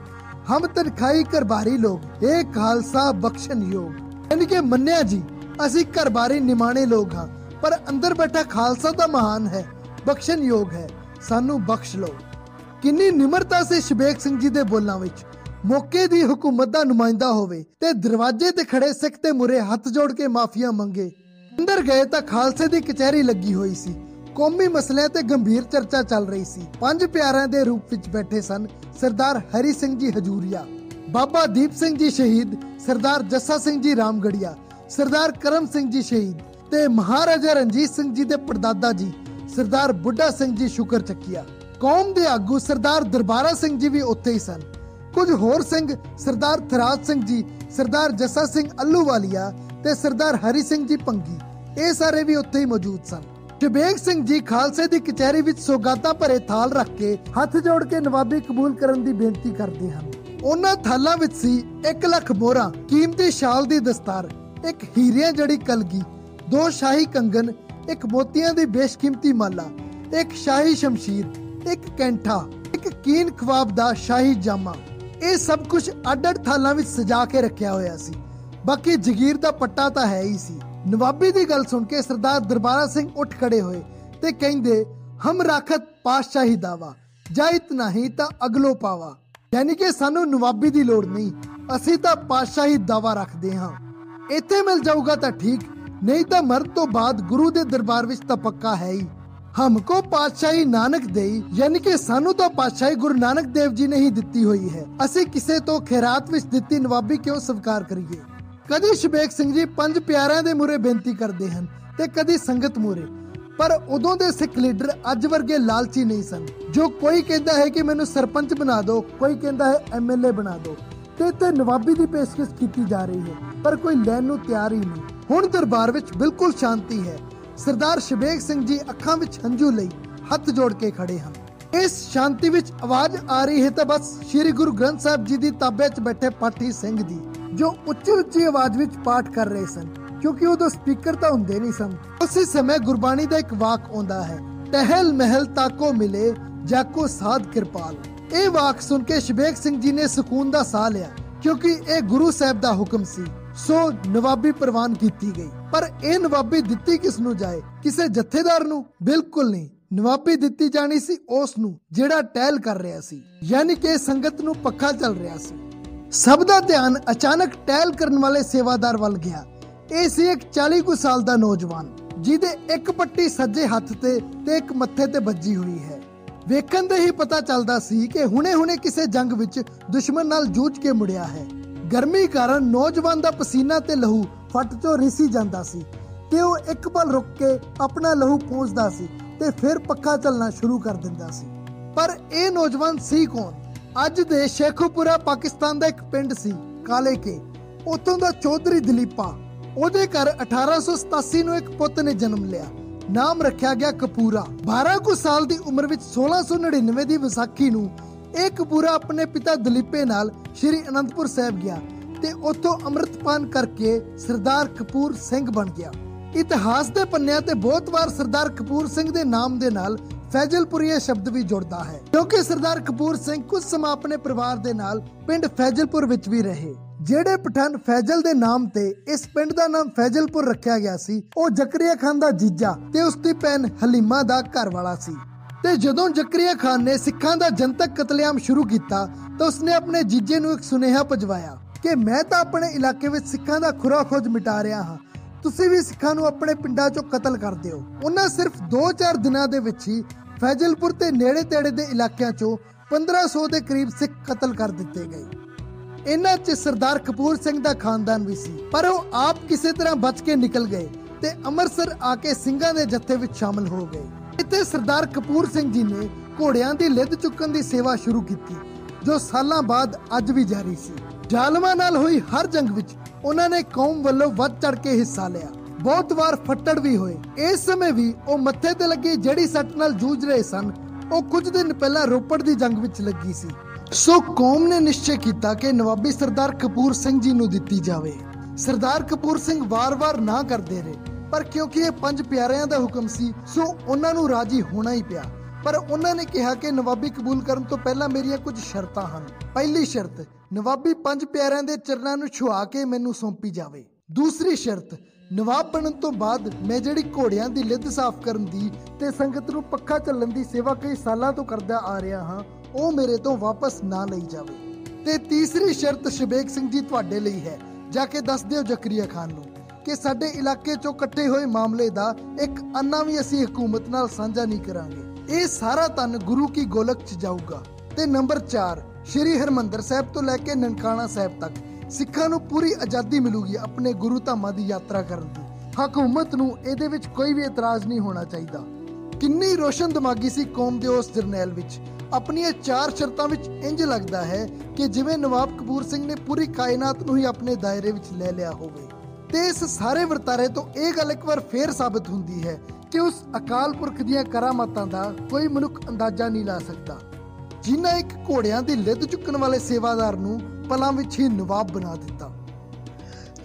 S1: ਹਮ ਤਨਖਾਹੀ ਘਰਬਾਰੀ ਲੋਕ, ਇਹ ਖਾਲਸਾ ਬਖਸ਼ਣ ਯੋਗ। ਯਾਨੀ ਕਿ ਮੰਨਿਆ ਜੀ, ਅਸੀਂ ਘਰਬਾਰੀ ਨਿਮਾਣੇ ਲੋਕ ਹਾਂ, ਪਰ ਅੰਦਰ ਬੈਠਾ ਖਾਲਸਾ ਤਾਂ ਮਹਾਨ ਹੈ, ਬਖਸ਼ਣ ਯੋਗ ਹੈ, ਸਾਨੂੰ ਬਖਸ਼ ਲਓ। ਕਿੰਨੀ ਨਿਮਰਤਾ ਸੀ ਸ਼ਬੇਕ ਸਿੰਘ ਜੀ ਦੇ ਬੋਲਾਂ ਵਿੱਚ। ਮੌਕੇ ਦੀ ਹਕੂਮਤ ਦਾ ਨੁਮਾਇੰਦਾ ਹੋਵੇ ਤੇ ਦਰਵਾਜ਼ੇ ਤੇ ਖੜੇ ਸਿੱਖ ਤੇ ਮੁਰੇ ਹੱਥ ਜੋੜ ਕੇ ਮਾਫੀਆ ਮੰਗੇ। ਅੰਦਰ ਗਏ ਤਾਂ ਖਾਲਸੇ ਦੀ ਕਚਹਿਰੀ ਲੱਗੀ ਹੋਈ ਸੀ। ਕੌਮੀ ਮਸਲਿਆਂ ਤੇ ਗੰਭੀਰ ਚਰਚਾ ਚੱਲ ਰਹੀ ਸੀ। 5 ਪਿਆਰਿਆਂ ਦੇ ਰੂਪ ਵਿੱਚ ਬੈਠੇ ਸਨ ਸਰਦਾਰ ਹਰੀ ਸਿੰਘ ਜੀ ਹਜੂਰੀਆ, ਬਾਬਾ ਦੀਪ ਸਿੰਘ ਜੀ ਸ਼ਹੀਦ, ਸਰਦਾਰ ਜੱਸਾ ਸਿੰਘ ਜੀ ਰਾਮਗੜੀਆ, ਸਰਦਾਰ ਕਰਮ ਸਿੰਘ ਜੀ ਸ਼ਹੀਦ ਤੇ ਮਹਾਰਾਜਾ ਰਣਜੀਤ ਸਿੰਘ ਜੀ ਦੇ ਪੜਦਾਦਾ ਜੀ ਸਰਦਾਰ ਬੁੱਢਾ ਸਿੰਘ ਜੀ ਸ਼ੁਕਰ ਚੱਕੀਆ। ਕੌਮ ਦੇ ਆਗੂ ਸਰਦਾਰ ਦਰਬਾਰਾ ਸਿੰਘ ਜੀ ਵੀ ਉੱਥੇ ਹੀ ਸਨ। ਕੁਝ ਹੋਰ ਸਿੰਘ ਸਰਦਾਰ ਥਰਾਜ ਸਿੰਘ ਜੀ, ਸਰਦਾਰ ਜੱਸਾ ਸਿੰਘ ਅੱਲੂਵਾਲੀਆ ਤੇ ਸਰਦਾਰ ਹਰੀ ਸਿੰਘ ਜੀ ਭੰਗੀ, ਇਹ ਸਾਰੇ ਵੀ ਉੱਥੇ ਹੀ ਮੌਜੂਦ ਸਨ। ਸ਼ਬੇਗ ਸਿੰਘ ਜੀ ਖਾਲਸੇ ਦੀ ਕਚਹਿਰੀ ਵਿੱਚ ਸੌਗਾਤਾਂ ਭਰੇ ਥਾਲ ਰੱਖ ਕੇ ਹੱਥ ਜੋੜ ਕੇ ਨਵਾਬੀ ਕਬੂਲ ਕਰਨ ਦੀ ਬੇਨਤੀ ਕਰਦੇ ਹਨ। ਉਹਨਾਂ ਥਾਲਾਂ ਵਿੱਚ ਸੀ 1 ਲੱਖ ਮੋਹਰਾਂ, ਕੀਮਤੀ ਸ਼ਾਲ ਦੀ ਦਸਤਾਰ, ਇੱਕ ਹੀਰਿਆਂ ਜੜੀ ਕਲਗੀ, 2 ਸ਼ਾਹੀ ਕੰਗਨ, ਇੱਕ ਮੋਤੀਆਂ ਦੀ ਬੇਸ਼ਕੀਮਤੀ ਮਾਲਾ, ਇੱਕ ਸ਼ਾਹੀ ਸ਼ਮਸ਼ੀਰ, ਇੱਕ ਕੈਂਠਾ, ਇੱਕ ਕੀਨ ਖਵਾਬ ਦਾ ਸ਼ਾਹੀ ਜਾਮਾ। ਇਹ ਸਭ ਕੁਝ ਅੱਡ-ਅੱਡ ਥਾਲਾਂ ਵਿੱਚ ਸਜਾ ਕੇ ਰੱਖਿਆ ਹੋਇਆ ਸੀ। ਬਾਕੀ ਜਗੀਰ ਦਾ ਪੱਟਾ ਤਾਂ ਹੈ ਹੀ ਸੀ। ਨਵਾਬੀ ਦੀ ਗੱਲ ਸੁਣ ਕੇ ਸਰਦਾਰ ਦਰਬਾਰਾ ਸਿੰਘ ਉੱਠ ਖੜੇ ਹੋਏ ਤੇ ਕਹਿੰਦੇ, ਹਮ ਰਾਖਤ ਪਾਤਸ਼ਾਹੀ ਦਾਵਾ, ਜਾਇਤ ਨਹੀਂ ਤਾਂ ਅਗਲੋ ਪਾਵਾ। ਯਾਨੀ ਕਿ ਸਾਨੂੰ ਨਵਾਬੀ ਦੀ ਲੋੜ ਨਹੀਂ, ਅਸੀਂ ਤਾਂ ਪਾਤਸ਼ਾਹੀ ਦਾਵਾ ਰੱਖਦੇ ਹਾਂ। ਇੱਥੇ ਮਿਲ ਜਾਊਗਾ ਤਾਂ ਠੀਕ, ਨਹੀਂ ਤਾਂ ਮਰਨ ਤੋਂ ਬਾਅਦ ਗੁਰੂ ਦੇ ਦਰਬਾਰ ਵਿੱਚ ਤਾਂ ਪੱਕਾ ਹੈ ਹੀ। ਹਮਕੋ ਪਾਤਸ਼ਾਹੀ ਨਾਨਕ ਦੇਈ, ਯਾਨੀ ਕਿ ਸਾਨੂੰ ਤਾਂ ਪਾਤਸ਼ਾਹੀ ਗੁਰੂ ਨਾਨਕ ਦੇਵ ਜੀ ਨੇ ਹੀ ਦਿੱਤੀ ਹੋਈ ਹੈ। ਅਸੀਂ ਕਿਸੇ ਤੋਂ ਖੈਰਾਤ ਵਿੱਚ ਦਿੱਤੀ ਨਵਾਬੀ ਕਿਉਂ ਸਵੀਕਾਰ ਕਰੀਏ। ਕਦੀ ਸ਼ਬੇਗ ਸਿੰਘ ਜੀ 5 ਪਿਆਰਿਆਂ ਦੇ ਮੂਹਰੇ ਬੇਨਤੀ ਕਰਦੇ ਹਨ ਤੇ ਕਦੀ ਸੰਗਤ ਮੂਹਰੇ, ਪਰ ਉਦੋਂ ਦੇ ਸਿੱਖ ਲੀਡਰ ਅੱਜ ਵਰਗੇ ਲਾਲਚੀ ਨਹੀਂ ਸਨ। ਜੋ ਕੋਈ ਕਹਿੰਦਾ ਹੈ ਕਿ ਮੈਨੂੰ ਸਰਪੰਚ ਬਣਾ ਦਿਓ, ਕੋਈ ਕਹਿੰਦਾ ਹੈ MLA ਬਣਾ ਦਿਓ, ਤੇ ਨਵਾਬੀ ਦੀ ਪੇਸ਼ਕਸ਼ ਕੀਤੀ ਜਾ ਰਹੀ ਹੈ, ਪਰ ਕੋਈ ਲੈਣ ਨੂੰ ਤਿਆਰ ਹੀ ਨਹੀਂ। ਹੁਣ ਦਰਬਾਰ ਵਿੱਚ ਬਿਲਕੁਲ ਸ਼ਾਂਤੀ ਹੈ। ਸਰਦਾਰ ਸ਼ਬੇਗ ਸਿੰਘ ਜੀ ਅੱਖਾਂ ਵਿੱਚ ਹੰਝੂ ਲਈ ਹੱਥ ਜੋੜ ਕੇ ਖੜੇ ਹਨ। ਇਸ ਸ਼ਾਂਤੀ ਵਿੱਚ ਆਵਾਜ਼ ਆ ਰਹੀ ਹੈ ਤਾਂ ਬਸ ਸ੍ਰੀ ਗੁਰੂ ਗ੍ਰੰਥ ਸਾਹਿਬ ਜੀ ਦੀ ਤਾਬੇ 'ਚ ਬੈਠੇ ਪਾਠੀ ਸਿੰਘ ਦੀ, ਜੋ ਉੱਚੀ ਆਵਾਜ਼ ਵਿੱਚ ਪਾਠ ਕਰ ਰਹੇ ਸਨ, ਕਿਉਂਕਿ ਉਦੋਂ ਸਪੀਕਰ ਤਾਂ ਹੁੰਦੇ ਨਹੀਂ ਸਨ। ਉਸੇ ਸਮੇਂ ਗੁਰਬਾਣੀ ਦਾ ਇੱਕ ਵਾਕ ਆਉਂਦਾ ਹੈ, ਟਹਿਲ ਮਹਿਲ ਤਾਕੋ ਮਿਲੇ ਜਾਕੋ ਸਾਧ ਕਿਰਪਾਲ। ਇਹ ਵਾਕ ਸੁਣ ਕੇ ਸ਼ਬੇਗ ਸਿੰਘ ਜੀ ਨੇ ਸਕੂਨ ਦਾ ਸਾਹ ਲਿਆ, ਕਿਉਂਕਿ ਇਹ ਗੁਰੂ ਸਾਹਿਬ ਦਾ ਹੁਕਮ ਸੀ। ਸੋ ਨਵਾਬੀ ਪ੍ਰਵਾਨ ਕੀਤੀ ਗਈ। ਪਰ ਇਹ ਨਵਾਬੀ ਦਿੱਤੀ ਕਿਸ ਨੂੰ ਜਾਏ? ਕਿਸੇ ਜਥੇਦਾਰ ਨੂੰ? ਬਿਲਕੁਲ ਨਹੀਂ। ਨਵਾਬੀ ਦਿੱਤੀ ਜਾਣੀ ਸੀ ਉਸ ਨੂੰ ਜਿਹੜਾ ਟਹਿਲ ਕਰ ਰਿਹਾ ਸੀ, ਯਾਨੀ ਕਿ ਸੰਗਤ ਨੂੰ ਪੱਖਾ ਚੱਲ ਰਿਹਾ ਸੀ। ਸਭ ਦਾ ਧਿਆਨ ਅਚਾਨਕ ਟਹਿਲ ਕਰਨ ਵਾਲੇ ਸੇਵਾਦਾਰ ਵੱਲ ਗਿਆ। ਇਹ ਸੀ ਇੱਕ 40 ਕੁ ਸਾਲ ਦਾ ਨੌਜਵਾਨ, ਜਿਹਦੇ ਇੱਕ ਪੱਟੀ ਸੱਜੇ ਹੱਥ ਤੇ ਇੱਕ ਮੱਥੇ ਤੇ ਵੱਜੀ ਹੋਈ ਹੈ। ਵੇਖਣ ਦੇ ਹੀ ਪਤਾ ਚੱਲਦਾ ਸੀ ਕਿ ਹੁਣੇ ਕਿਸੇ ਜੰਗ ਵਿੱਚ ਦੁਸ਼ਮਣ ਨਾਲ ਜੂਝ ਕੇ ਮੁੜਿਆ ਹੈ। ਗਰਮੀ ਕਾਰਨ ਨੌਜਵਾਨ ਦਾ ਪਸੀਨਾ ਤੇ ਲਹੂ ਫੱਟ ਚੋਂ ਰਿਸੀ ਜਾਂਦਾ ਸੀ ਤੇ ਉਹ ਇੱਕ ਪਲ ਰੁਕ ਕੇ ਆਪਣਾ ਲਹੂ ਪੂੰਝਦਾ ਸੀ ਤੇ ਫਿਰ ਪੱਖਾ ਚੱਲਣਾ ਸ਼ੁਰੂ ਕਰ ਦਿੰਦਾ ਸੀ। ਪਰ ਇਹ ਨੌਜਵਾਨ ਸੀ ਕੌਣ? ਅੱਜ ਦੇ ਸ਼ੇਖੂਪੁਰਾ ਪਾਕਿਸਤਾਨ ਦਾ ਇੱਕ ਪਿੰਡ ਸੀ ਕਾਲੇ ਕੇ, ਉੱਥੋਂ ਦਾ ਚੌਧਰੀ ਦਲੀਪਾ। ਉਹਦੇ ਘਰ 1887 ਨੂੰ ਇੱਕ ਪੁੱਤ ਨੇ ਜਨਮ ਲਿਆ। ਨਾਮ ਰੱਖਿਆ ਗਿਆ ਕਪੂਰਾ। 12 ਕੁ ਸਾਲ ਦੀ ਉਮਰ ਵਿੱਚ 1699 ਦੀ ਵਿਸਾਖੀ ਨੂੰ ਇਹ ਕਪੂਰਾ ਆਪਣੇ ਪਿਤਾ ਦਲੀਪੇ ਨਾਲ ਸ਼੍ਰੀ ਅਨੰਦਪੁਰ ਸਾਹਿਬ ਗਿਆ ਤੇ ਉੱਥੋਂ ਅੰਮ੍ਰਿਤਪਾਨ ਕਰਕੇ ਸਰਦਾਰ ਕਪੂਰ ਸਿੰਘ ਬਣ ਗਿਆ। ਇਤਿਹਾਸ ਦੇ ਪੰਨਿਆਂ ਤੇ ਬਹੁਤ ਵਾਰ ਸਰਦਾਰ ਕਪੂਰ ਸਿੰਘ ਦੇ ਨਾਮ ਦੇ ਨਾਲ ਫੈਜ਼ਲਪੁਰੀਆ ਸ਼ਬਦ ਵੀ ਜੁੜਦਾ ਹੈ, ਕਿਉਂਕਿ ਸਰਦਾਰ ਕਪੂਰ ਸਿੰਘ ਕੁਝ ਸਮਾਂ ਆਪਣੇ ਪਰਿਵਾਰ ਦੇ ਨਾਲ ਪਿੰਡ ਫੈਜ਼ਲਪੁਰ ਵਿੱਚ ਵੀ ਰਹੇ। ਜਿਹੜੇ ਪਠਾਨ ਫੈਜ਼ਲ ਦੇ ਨਾਮ ਤੇ ਇਸ ਪਿੰਡ ਦਾ ਨਾਮ ਫੈਜ਼ਲਪੁਰ ਰੱਖਿਆ ਗਿਆ ਸੀ, ਉਹ ਜ਼ਕਰੀਆ ਖਾਨ ਦਾ ਜੀਜਾ ਤੇ ਉਸ ਦੀ ਭੈਣ ਹਲੀਮਾ ਦਾ ਘਰ ਵਾਲਾ ਸੀ। ਤੇ ਜਦੋਂ ਜ਼ਕਰੀਆ ਖਾਨ ਨੇ ਸਿੱਖਾਂ ਦਾ ਜਨਤਕ ਕਤਲੇਆਮ ਸ਼ੁਰੂ ਕੀਤਾ ਤਾਂ ਉਸਨੇ ਆਪਣੇ ਜੀਜੇ ਨੂੰ ਇੱਕ ਸੁਨੇਹਾ ਭਜਵਾਇਆ ਕਿ ਮੈਂ ਤਾਂ ਆਪਣੇ ਇਲਾਕੇ ਵਿੱਚ ਸਿੱਖਾਂ ਦਾ ਖੁਰਾ ਖੋਜ ਮਿਟਾ ਰਿਹਾ ਹਾਂ, ਤੁਸੀਂ ਵੀ ਸਿੱਖਾਂ ਨੂੰ ਆਪਣੇ ਪਿੰਡਾਂ ਚੋਂ ਕਤਲ ਕਰ ਦਿਓ। ਉਹਨਾਂ ਸਿਰਫ 2-4 ਦਿਨਾਂ ਦੇ ਵਿੱਚ ਹੀ ਫੈਜ਼ਲਪੁਰ ਤੇ ਨੇੜੇ ਤੇੜੇ ਦੇ ਇਲਾਕਿਆਂ ਚੋਂ 1500 ਦੇ ਕਰੀਬ ਸਿੱਖ ਕਤਲ ਕਰ ਦਿੱਤੇ ਗਏ। ਇਹਨਾਂ 'ਚ ਸਰਦਾਰ ਕਪੂਰ ਸਿੰਘ ਦਾ ਖਾਨਦਾਨ ਵੀ ਸੀ, ਪਰ ਉਹ ਆਪ ਕਿਸੇ ਤਰ੍ਹਾਂ ਬਚ ਕੇ ਨਿਕਲ ਗਏ ਤੇ ਅੰਮ੍ਰਿਤਸਰ ਆ ਕੇ ਸਿੰਘਾਂ ਦੇ ਜੱਥੇ ਵਿੱਚ ਸ਼ਾਮਲ ਹੋ ਗਏ। ਇੱਥੇ ਸਰਦਾਰ ਕਪੂਰ ਸਿੰਘ ਜੀ ਨੇ ਘੋੜਿਆਂ ਦੀ ਲਿੱਦ ਚੁੱਕਣ ਦੀ ਸੇਵਾ ਸ਼ੁਰੂ ਕੀਤੀ, ਜੋ ਸਾਲਾਂ ਬਾਅਦ ਅੱਜ ਵੀ ਜਾਰੀ ਸੀ। ਜ਼ਾਲਮਾਂ ਨਾਲ ਹੋਈ ਹਰ ਜੰਗ ਵਿੱਚ ਉਹਨਾਂ ਨੇ ਕੌਮ ਵੱਲੋਂ ਵੱਧ ਚੜ ਕੇ ਹਿੱਸਾ ਲਿਆ। ਬਹੁਤ ਵਾਰ ਫੱਟੜ ਵੀ ਹੋਏ। ਇਸ ਸਮੇਂ ਵੀ ਉਹ ਮੱਥੇ ਤੇ ਲੱਗੀ ਜਿਹੜੀ ਸੱਟ ਨਾਲ ਜੂਝ ਰਹੇ ਸਨ, ਉਹ ਕੁਝ ਦਿਨ ਪਹਿਲਾਂ ਰੋਪੜ ਦੀ ਜੰਗ ਵਿੱਚ ਲੱਗੀ ਸੀ। ਸੋ ਕੌਮ ਨੇ ਨਿਸ਼ਚੈ ਕੀਤਾ ਕਿ ਨਵਾਬੀ ਸਰਦਾਰ ਕਪੂਰ ਸਿੰਘ ਜੀ ਨੂੰ ਦਿੱਤੀ ਜਾਵੇ। ਸਰਦਾਰ ਕਪੂਰ ਸਿੰਘ ਵਾਰ-ਵਾਰ ਨਾ ਕਰਦੇ ਰਹੇ, ਪਰ ਕਿਉਂਕਿ ਇਹ 5 ਪਿਆਰਿਆਂ ਦਾ ਹੁਕਮ ਸੀ, ਸੋ ਉਹਨਾਂ ਨੂੰ ਰਾਜੀ ਹੋਣਾ ਹੀ ਪਿਆ। ਪਰ ਉਹਨਾਂ ਨੇ ਕਿਹਾ ਕਿ ਨਵਾਬੀ ਕਬੂਲ ਕਰਨ ਤੋਂ ਪਹਿਲਾਂ ਮੇਰੀਆਂ ਕੁਝ ਸ਼ਰਤਾਂ ਹਨ। ਪਹਿਲੀ ਸ਼ਰਤ, ਨਵਾਬੀ 5 ਪਿਆਰਿਆਂ ਦੇ ਚਰਨਾਂ ਨੂੰ ਛੁਆ ਕੇ ਮੈਨੂੰ ਸੌਂਪੀ ਜਾਵੇ। ਦੂਸਰੀ ਸ਼ਰਤ, ਨਵਾਬ ਬਣਨ ਤੋਂ ਬਾਅਦ ਮੈਂ ਜਿਹੜੀ ਘੋੜਿਆਂ ਦੀ ਲਿੱਦ ਸਾਫ਼ ਕਰਨ ਦੀ ਤੇ ਸੰਗਤ ਨੂੰ ਪੱਖਾ ਚੱਲਣ ਦੀ ਸੇਵਾ ਕਈ ਸਾਲਾਂ ਤੋਂ ਕਰਦਾ ਆ ਰਿਹਾ ਹਾਂ, ਉਹ ਮੇਰੇ ਤੋਂ ਵਾਪਸ ਨਾ ਲਈ ਜਾਵੇ। ਤੇ ਤੀਸਰੀ ਸ਼ਰਤ ਸ਼ਬੇਗ ਸਿੰਘ ਜੀ ਤੁਹਾਡੇ ਲਈ ਹੈ, ਜਾ ਕੇ ਦੱਸ ਦਿਓ ਜ਼ਕਰੀਆ ਖਾਨ ਨੂੰ ਕਿ ਸਾਡੇ ਇਲਾਕੇ ਚੋਂ ਇਕੱਠੇ ਹੋਏ ਮਾਮਲੇ ਦਾ ਇੱਕ ਅੰਨਾ ਵੀ ਅਸੀਂ ਹਕੂਮਤ ਨਾਲ ਸਾਂਝਾ ਨਹੀਂ ਕਰਾਂਗੇ। ਇਹ ਸਾਰਾ ਧਨ ਗੁਰੂ ਕੀ ਗੋਲਕ 'ਚ ਜਾਊਗਾ। ਤੇ ਨੰਬਰ 4, ਸ਼੍ਰੀ ਹਰਮੰਦਰ ਸਾਹਿਬ ਤੋਂ ਲੈ ਕੇ ਨਨਕਾਣਾ ਸਾਹਿਬ ਤੱਕ ਸਿੱਖਾਂ ਨੂੰ ਪੂਰੀ ਆਜ਼ਾਦੀ ਮਿਲੂਗੀ ਆਪਣੇ ਗੁਰੂ ਧਾਮਾਂ ਦੀ ਯਾਤਰਾ ਕਰਨ ਦੀ। ਹਕੂਮਤ ਨੂੰ ਇਹਦੇ ਵਿੱਚ ਕੋਈ ਵੀ ਇਤਰਾਜ਼ ਨਹੀਂ ਹੋਣਾ ਚਾਹੀਦਾ। ਕਿੰਨੀ ਰੋਸ਼ਨ ਦਿਮਾਗੀ ਸੀ ਕੌਮ ਦੇ ਉਸ ਜਰਨੈਲ ਵਿੱਚ। ਆਪਣੀਆਂ 4 ਸ਼ਰਤਾਂ ਵਿੱਚ ਇੰਜ ਲੱਗਦਾ ਹੈ ਕਿ ਜਿਵੇਂ ਨਵਾਬ ਕਪੂਰ ਸਿੰਘ ਨੇ ਪੂਰੀ ਕਾਇਨਾਤ ਨੂੰ ਹੀ ਆਪਣੇ ਦਾਇਰੇ ਵਿੱਚ ਲੈ ਲਿਆ ਹੋਵੇ। ਤੇ ਇਸ ਸਾਰੇ ਵਰਤਾਰੇ ਤੋਂ ਇਹ ਗੱਲ ਇੱਕ ਵਾਰ ਫੇਰ ਸਾਬਤ ਹੁੰਦੀ ਹੈ ਕਿ ਉਸ ਅਕਾਲ ਪੁਰਖ ਦੀਆਂ ਕਰਾਮਾਤਾਂ ਦਾ ਕੋਈ ਮਨੁੱਖ ਅੰਦਾਜ਼ਾ ਨਹੀਂ ਲਾ ਸਕਦਾ, ਜਿਨ੍ਹਾਂ ਇੱਕ ਘੋੜਿਆਂ ਦੀ ਲਿੱਦ ਚੁੱਕਣ ਵਾਲੇ ਸੇਵਾਦਾਰ ਨੂੰ ਪਲਾਂ ਵਿੱਚ ਹੀ ਨਵਾਬ ਬਣਾ ਦਿੱਤਾ।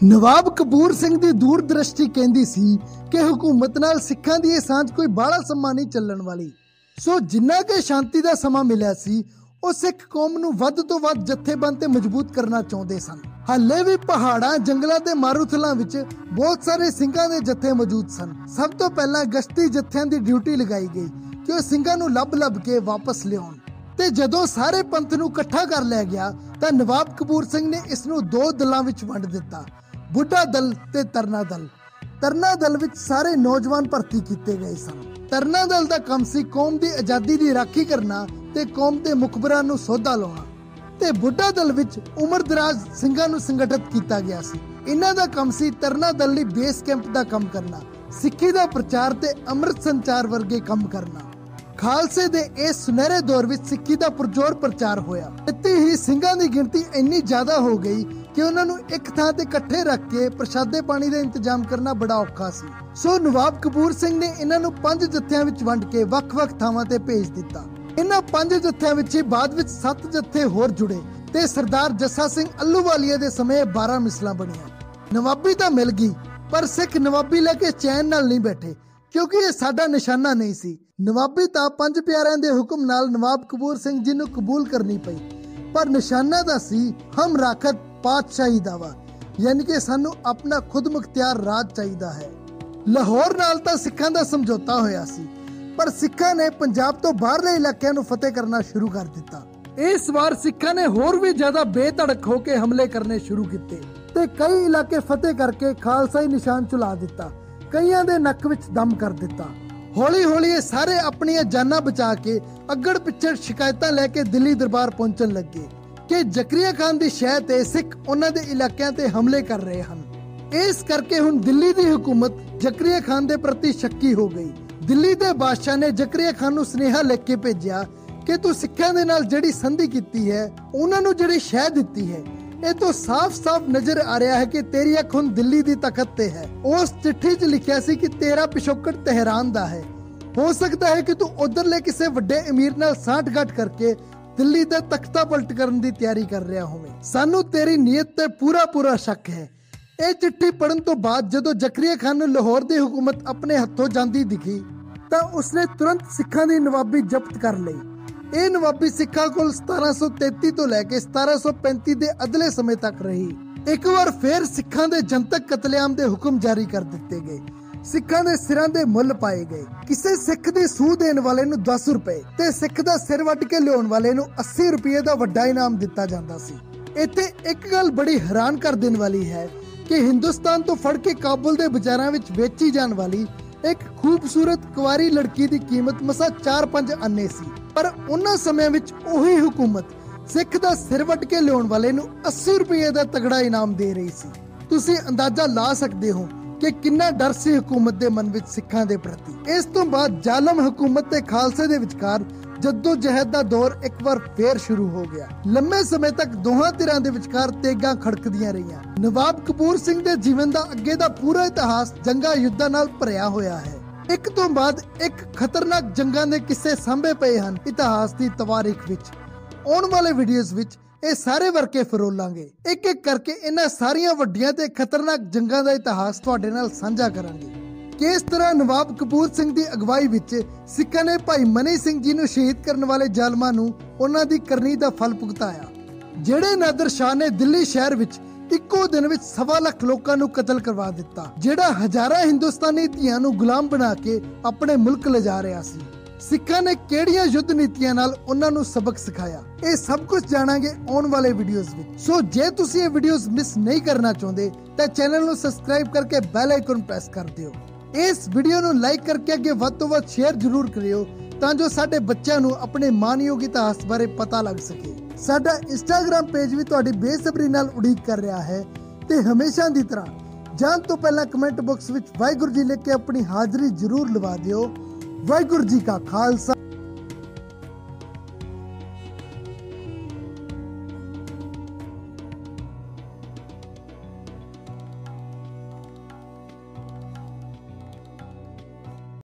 S1: ਨਵਾਬ ਕਪੂਰ ਸਿੰਘ ਦੀ ਦੂਰਦ੍ਰਿਸ਼ਟੀ ਕਹਿੰਦੀ ਸੀ ਕਿ ਹਕੂਮਤ ਨਾਲ ਸਿੱਖਾਂ ਦੀ ਇਹ ਸਾਂਝ ਕੋਈ ਬਾਹਲਾ ਸਮਾਂ ਨਹੀਂ ਚੱਲਣ ਵਾਲੀ। ਸੋ ਜਿੰਨਾ ਕਿ ਸ਼ਾਂਤੀ ਦਾ ਸਮਾਂ ਮਿਲਿਆ ਸੀ, ਉਹ ਸਿੱਖ ਕੌਮ ਨੂੰ ਵੱਧ ਤੋਂ ਵੱਧ ਜਥੇਬੰਦ ਤੇ ਮਜ਼ਬੂਤ ਕਰਨਾ ਚਾਹੁੰਦੇ ਸਨ। ਹਾਲੇ ਵੀ ਪਹਾੜਾਂ, ਜੰਗਲਾਂ ਤੇ ਮਾਰੂਥਲਾਂ ਵਿੱਚ ਬਹੁਤ ਸਾਰੇ ਸਿੰਘਾਂ ਦੇ ਜਥੇ ਮੌਜੂਦ ਸਨ। ਸਭ ਤੋਂ ਪਹਿਲਾਂ ਗਸ਼ਤੀ ਜਥਿਆਂ ਦੀ ਡਿਊਟੀ ਲਗਾਈ ਗਈ ਕਿ ਉਹ ਸਿੰਘਾਂ ਨੂੰ ਲੱਭ ਕੇ ਵਾਪਸ ਲਿਆਉਣ। ਤੇ ਜਦੋਂ ਸਾਰੇ ਪੰਥ ਨੂੰ ਇਕੱਠਾ ਕਰ ਲਿਆ ਗਿਆ ਤਾਂ ਨਵਾਬ ਕਪੂਰ ਸਿੰਘ ਨੇ ਇਸ ਨੂੰ 2 ਦਲਾਂ ਵਿੱਚ ਵੰਡ ਦਿੱਤਾ, ਬੁੱਢਾ ਦਲ ਤੇ ਤਰਨਾ ਦਲ। ਤਰਨਾ ਦਲ ਵਿੱਚ ਸਾਰੇ ਨੌਜਵਾਨ ਭਰਤੀ ਕੀਤੇ ਗਏ ਸਨ। ਤਰਨਾ ਦਲ ਦਾ ਕੰਮ ਸੀ ਕੌਮ ਦੀ ਆਜ਼ਾਦੀ ਦੀ ਰਾਖੀ ਕਰਨਾ ਤੇ ਕੌਮ ਦੇ ਮੁਖਬਰਾਂ ਨੂੰ ਸੌਦਾ ਲਾਉਣਾ। ਤੇ ਬੁੱਢਾ ਦਲ ਵਿੱਚ ਉਮਰਦਰਾਜ਼ ਸਿੰਘਾਂ ਨੂੰ ਸੰਗਠਿਤ ਕੀਤਾ ਗਿਆ ਸੀ। ਇਹਨਾਂ ਦਾ ਕੰਮ ਸੀ ਤਰਨਾ ਦਲ ਲਈ ਬੇਸ ਕੈਂਪ ਦਾ ਕੰਮ ਕਰਨਾ, ਸਿੱਖੀ ਦਾ ਪ੍ਰਚਾਰ ਤੇ ਅੰਮ੍ਰਿਤ ਸੰਚਾਰ ਵਰਗੇ ਕੰਮ ਕਰਨਾ। ਖਾਲਸੇ ਦੇ ਇਸ ਸੁਨਹਿਰੇ ਦੌਰ ਵਿੱਚ ਸਿੱਖੀ ਦਾ ਪੁਰਜੋਰ ਪ੍ਰਚਾਰ ਹੋਇਆ। ਇੱਥੇ ਹੀ ਸਿੰਘਾਂ ਦੀ ਗਿਣਤੀ ਇੰਨੀ ਜ਼ਿਆਦਾ ਹੋ ਗਈ ਕਿ ਉਹਨਾਂ ਨੂੰ ਇੱਕ ਥਾਂ ਤੇ ਇਕੱਠੇ ਰੱਖ ਕੇ ਪ੍ਰਸ਼ਾਦੇ ਪਾਣੀ ਦਾ ਇੰਤਜ਼ਾਮ ਕਰਨਾ ਬੜਾ ਔਖਾ ਸੀ। ਸੋ ਨਵਾਬ ਕਪੂਰ ਸਿੰਘ ਨੇ ਇਹਨਾਂ ਨੂੰ 5 ਜਥਿਆਂ ਵਿੱਚ ਵੰਡ ਕੇ ਵੱਖ-ਵੱਖ ਥਾਵਾਂ ਤੇ ਭੇਜ ਦਿੱਤਾ। ਇਹਨਾਂ 5 ਜਥਿਆਂ ਵਿੱਚ ਹੀ ਬਾਅਦ ਵਿੱਚ 7 ਜਥੇ ਹੋਰ ਜੁੜੇ ਤੇ ਸਰਦਾਰ ਜੱਸਾ ਸਿੰਘ ਅੱਲੂਵਾਲੀਆ ਦੇ ਸਮੇਂ 12 ਮਿਸਲਾਂ ਬਣੀਆਂ। ਨਵਾਬੀ ਤਾਂ ਮਿਲ ਗਈ, ਪਰ ਸਿੱਖ ਨਵਾਬੀ ਲੈ ਕੇ ਚੈਨ ਨਾਲ ਨਹੀਂ ਬੈਠੇ, ਕਿਉਂਕਿ ਇਹ ਸਾਡਾ ਨਿਸ਼ਾਨਾ ਨਹੀਂ ਸੀ। ਨਵਾਬੀ ਤਾਂ 5 ਪਿਆਰਿਆਂ ਦੇ ਹੁਕਮ ਨਾਲ ਨਵਾਬ ਕਪੂਰ ਸਿੰਘ ਜੀ ਨੂੰ ਕਬੂਲ ਕਰਨੀ ਪਈ, ਪਰ ਨਿਸ਼ਾਨਾ ਦਾ ਸੀ ਹਮ ਰਾਖਤ ਪਾਤਸ਼ਾਹੀ ਦਾਵਾ, ਯਾਨੀ ਕਿ ਸਾਨੂੰ ਆਪਣਾ ਖੁਦ ਮੁਖਤਿਆਰ ਰਾਜ ਚਾਹੀਦਾ ਹੈ। ਲਾਹੌਰ ਨਾਲ ਤਾਂ ਸਿੱਖਾਂ ਦਾ ਸਮਝੌਤਾ ਹੋਇਆ ਸੀ, ਪਰ ਸਿੱਖਾਂ ਨੇ ਪੰਜਾਬ ਤੋਂ ਬਾਹਰਲੇ ਇਲਾਕਿਆਂ ਨੂੰ ਫਤਿਹ ਕਰਨਾ ਸ਼ੁਰੂ ਕਰ ਦਿੱਤਾ। ਇਸ ਵਾਰ ਸਿੱਖਾਂ ਨੇ ਹੋਰ ਵੀ ਜ਼ਿਆਦਾ ਬੇਧੜਕ ਹੋ ਕੇ ਹਮਲੇ ਕਰਨੇ ਸ਼ੁਰੂ ਕੀਤੇ ਤੇ ਕਈ ਇਲਾਕੇ ਫਤਿਹ ਕਰਕੇ ਖਾਲਸਾਈ ਨਿਸ਼ਾਨ ਚੁਲਾ ਦਿੱਤਾ, ਕਈਆਂ ਦੇ ਨੱਕ ਵਿੱਚ ਦਮ ਕਰ ਦਿੱਤਾ। ਹੌਲੀ-ਹੌਲੀ ਇਹ ਸਾਰੇ ਆਪਣੀਆਂ ਜਾਨਾਂ ਬਚਾ ਕੇ ਅੱਗੜ ਪਿੱਛੜ ਸ਼ਿਕਾਇਤਾਂ ਲੈ ਕੇ ਦਿੱਲੀ ਦਰਬਾਰ ਪਹੁੰਚਣ ਲੱਗੇ ਕਿ ਜ਼ਕਰੀਆ ਖਾਨ ਦੀ ਸ਼ਹਿ ਤੇ ਸਿੱਖ ਉਹਨਾਂ ਦੇ ਇਲਾਕਿਆਂ ਤੇ ਹਮਲੇ ਕਰ ਰਹੇ ਹਨ। ਇਸ ਕਰਕੇ ਹੁਣ ਦਿੱਲੀ ਦੀ ਹਕੂਮਤ ਜ਼ਕਰੀਆ ਖਾਨ ਦੇ ਪ੍ਰਤੀ ਸ਼ੱਕੀ ਹੋ ਗਈ। ਦਿੱਲੀ ਦੇ ਬਾਦਸ਼ਾਹ ਨੇ ਜ਼ਕਰੀਆ ਖਾਨ ਨੂੰ ਸੁਨੇਹਾ ਲਿਖ ਕੇ ਭੇਜਿਆ ਕਿ ਤੂੰ ਸਿੱਖਾਂ ਦੇ ਨਾਲ ਜਿਹੜੀ ਸੰਧੀ ਕੀਤੀ ਹੈ, ਉਹਨਾਂ ਨੂੰ ਜਿਹੜੀ ਸ਼ਹਿ ਦਿੱਤੀ ਹੈ, ਇਹ ਤੋਂ ਸਾਫ਼-ਸਾਫ਼ ਨਜ਼ਰ ਆ ਰਿਹਾ ਹੈ ਕਿ ਤੇਰੀ ਅੱਖ ਹੁਣ ਦਿੱਲੀ ਦੀ ਤਖਤ ਤੇ ਹੈ। ਉਸ ਚਿੱਠੀ 'ਚ ਲਿਖਿਆ ਸੀ ਕਿ ਤੇਰਾ ਪਿਛੋਕੜ ਤਹਿਰਾਨ ਦਾ ਹੈ। ਹੋ ਸਕਦਾ ਹੈ ਕਿ ਤੂੰ ਉਧਰਲੇ ਕਿਸੇ ਵੱਡੇ ਅਮੀਰ ਨਾਲ ਸਾਂਠ-ਗਾਂਠ ਕਰਕੇ ਦਿੱਲੀ ਦਾ ਤਖਤਾ ਪਲਟ ਕਰਨ ਦੀ ਤਿਆਰੀ ਕਰ ਰਿਹਾ ਹੋਵੇ। ਸਾਨੂੰ ਤੇਰੀ ਨੀਅਤ ਤੇ ਪੂਰਾ ਸ਼ੱਕ ਹੈ। ਇਹ ਚਿੱਠੀ ਪੜਨ ਤੋਂ ਬਾਅਦ ਜਦੋਂ ਜ਼ਕਰੀਆ ਖਾਨ ਨੂੰ ਲਾਹੌਰ ਦੀ ਹਕੂਮਤ ਆਪਣੇ ਹੱਥੋਂ ਜਾਂਦੀ ਦਿਖੀ ਤਾਂ ਉਸਨੇ ਤੁਰੰਤ ਸਿੱਖਾਂ ਦੀ ਨਵਾਬੀ ਜ਼ਬਤ ਕਰ ਲਈ। ਇਹ ਨਵਾਬੀ ਸਿੱਖਾਂ ਕੋਲ 1733 ਤੋਂ ਲੈ ਕੇ 1735 ਦੇ ਅਦਲੇ ਸਮੇਂ ਤੱਕ ਰਹੀ। ਇੱਕ ਵਾਰ ਫੇਰ ਸਿੱਖਾਂ ਦੇ ਜਨਤਕ ਕਤਲੇਆਮ ਦੇ ਹੁਕਮ ਜਾਰੀ ਕਰ ਦਿੱਤੇ ਗਏ। ਸਿੱਖਾਂ ਦੇ ਸਿਰਾਂ ਦੇ ਮੁੱਲ ਪਾਏ ਗਏ। ਕਿਸੇ ਸਿੱਖ ਦੀ ਸੂਹ ਦੇਣ ਵਾਲੇ ਨੂੰ 10 ਰੁਪਏ ਤੇ ਸਿੱਖ ਦਾ ਸਿਰ ਵੱਢ ਕੇ ਲਿਆਉਣ ਵਾਲੇ ਨੂੰ 80 ਰੁਪਏ ਦਾ ਵੱਡਾ ਇਨਾਮ ਦਿੱਤਾ ਜਾਂਦਾ ਸੀ। ਇੱਥੇ ਇੱਕ ਗੱਲ ਬੜੀ ਹੈਰਾਨ ਕਰ ਦੇਣ ਵਾਲੀ ਹੈ ਕਿ ਹਿੰਦੁਸਤਾਨ ਤੋਂ ਫੜ ਕੇ ਕਾਬੁਲ ਦੇ ਬਾਜ਼ਾਰਾਂ ਵਿੱਚ ਵੇਚੀ ਜਾਣ ਵਾਲੀ ਇੱਕ ਖੂਬਸੂਰਤ ਕੁਆਰੀ ਲੜਕੀ ਦੀ ਕੀਮਤ ਮਸਾ 4-5 ਅੰਨੇ ਸੀ, ਪਰ ਉਹਨਾਂ ਸਮਿਆਂ ਵਿੱਚ ਉਹੀ ਹਕੂਮਤ ਸਿੱਖ ਦਾ ਸਿਰ ਵੱਢ ਕੇ ਲਿਆਉਣ ਵਾਲੇ ਨੂੰ 80 ਰੁਪਏ ਦਾ ਤਗੜਾ ਇਨਾਮ ਦੇ ਰਹੀ ਸੀ। ਤੁਸੀਂ ਅੰਦਾਜ਼ਾ ਲਾ ਸਕਦੇ ਹੋ ਕਿ ਕਿੰਨਾ ਡਰ ਸੀ ਹਕੂਮਤ ਦੇ ਮਨ ਵਿੱਚ ਸਿੱਖਾਂ ਦੇ ਪ੍ਰਤੀ। ਇਸ ਤੋਂ ਬਾਅਦ ਜ਼ਾਲਮ ਹਕੂਮਤ ਤੇ ਖਾਲਸੇ ਦੇ ਵਿਚਕਾਰ ਜੱਦੋ-ਜਹਿਦ ਦਾ ਦੌਰ ਇੱਕ ਵਾਰ ਫੇਰ ਸ਼ੁਰੂ ਹੋ ਗਿਆ। ਲੰਮੇ ਸਮੇਂ ਤੱਕ ਦੋਹਾਂ ਧਿਰਾਂ ਦੇ ਵਿਚਕਾਰ ਤੇਗਾਂ ਖੜਕਦੀਆਂ ਰਹੀਆਂ। ਨਵਾਬ ਕਪੂਰ ਸਿੰਘ ਦੇ ਜੀਵਨ ਦਾ ਅੱਗੇ ਦਾ ਪੂਰਾ ਇਤਿਹਾਸ ਜੰਗਾਂ ਯੁੱਧਾਂ ਨਾਲ ਭਰਿਆ ਹੋਇਆ ਹੈ। ਇੱਕ ਤੋਂ ਬਾਅਦ ਇੱਕ ਖਤਰਨਾਕ ਜੰਗਾਂ ਦੇ ਕਿੱਸੇ ਸਾਂਭੇ ਪਏ ਹਨ ਇਤਿਹਾਸ ਦੀ ਤਵਾਰੀਖ ਵਿੱਚ। ਆਉਣ ਵਾਲੇ ਵੀਡੀਓਜ਼ ਵਿੱਚ ਇਹ ਸਾਰੇ ਵਰਕੇ ਫਰੋਲਾਂਗੇ। ਇੱਕ ਇੱਕ ਕਰਕੇ ਇਹਨਾਂ ਸਾਰੀਆਂ ਵੱਡੀਆਂ ਤੇ ਖਤਰਨਾਕ ਜੰਗਾਂ ਦਾ ਇਤਿਹਾਸ ਤੁਹਾਡੇ ਨਾਲ ਸਾਂਝਾ ਕਰਾਂਗੇ। ਕਿਸ ਤਰ੍ਹਾਂ ਨਵਾਬ ਕਪੂਰ ਸਿੰਘ ਦੀ ਅਗਵਾਈ ਵਿੱਚ ਸਿੱਖਾਂ ਨੇ ਭਾਈ ਮਨੀ ਸਿੰਘ ਜੀ ਨੂੰ ਸ਼ਹੀਦ ਕਰਨ ਵਾਲੇ ਜ਼ਾਲਮਾਂ ਨੂੰ ਉਹਨਾਂ ਦੀ ਕਰਨੀ ਦਾ ਫਲ ਭੁਗਤਾਇਆ। ਜਿਹੜੇ ਨਾਦਰ ਸ਼ਾਹ ਨੇ ਦਿੱਲੀ ਸ਼ਹਿਰ ਵਿੱਚ ਇੱਕੋ ਦਿਨ ਵਿੱਚ 1.25 ਲੱਖ ਲੋਕਾਂ ਨੂੰ ਕਤਲ ਕਰਵਾ ਦਿੱਤਾ, ਜਿਹੜਾ ਹਜ਼ਾਰਾਂ ਹਿੰਦੁਸਤਾਨੀ ਧੀਆਂ ਨੂੰ ਗੁਲਾਮ ਬਣਾ ਕੇ ਆਪਣੇ ਮੁਲਕ ਲਿਜਾ ਰਿਹਾ ਸੀ। ਸਿੱਖਾਂ ਨੇ ਕਿਹੜੀਆਂ ਯੁੱਧ ਨੀਤੀਆਂ ਨਾਲ ਉਹਨਾਂ ਨੂੰ ਸਬਕ ਸਿਖਾਇਆ, ਇਹ ਸਭ ਕੁਝ ਜਾਣਾਂਗੇ ਆਉਣ ਵਾਲੇ ਵੀਡੀਓਜ਼ ਵਿੱਚ। ਸੋ ਜੇ ਤੁਸੀਂ ਇਹ ਵੀਡੀਓਜ਼ ਮਿਸ ਨਹੀਂ ਕਰਨਾ ਚਾਹੁੰਦੇ ਤਾਂ ਚੈਨਲ ਨੂੰ ਸਬਸਕ੍ਰਾਈਬ ਕਰਕੇ ਬੈਲ ਆਈਕਨ ਪ੍ਰੈਸ ਕਰ ਦਿਓ। ਇਸ ਵੀਡੀਓ ਨੂੰ ਲਾਈਕ ਕਰਕੇ ਅੱਗੇ ਵੱਧ ਤੋਂ ਵੱਧ ਸ਼ੇਅਰ ਜ਼ਰੂਰ ਕਰਿਓ ਤਾਂ ਜੋ ਸਾਡੇ ਬੱਚਿਆਂ ਨੂੰ ਆਪਣੇ ਮਾਨਯੋਗ ਇਤਿਹਾਸ ਬਾਰੇ ਪਤਾ ਲੱਗ ਸਕੇ। ਸਾਡਾ ਇੰਸਟਾਗ੍ਰਾਮ ਪੇਜ ਵੀ ਤੁਹਾਡੀ ਬੇਸਬਰੀ ਨਾਲ ਉਡੀਕ ਕਰ ਰਿਹਾ ਹੈ ਤੇ ਹਮੇਸ਼ਾ ਦੀ ਤਰ੍ਹਾਂ ਜਾਣ ਤੋਂ ਪਹਿਲਾਂ ਕਮੈਂਟ ਬਾਕਸ ਵਿੱਚ ਵਾਹਿਗੁਰੂ ਜੀ ਲਿਖ ਕੇ ਆਪਣੀ ਹਾਜ਼ਰੀ ਜ਼ਰੂਰ ਲਵਾ ਦਿਓ। ਵਾਹਿਗੁਰੂ ਜੀ ਕਾ ਖਾਲਸਾ।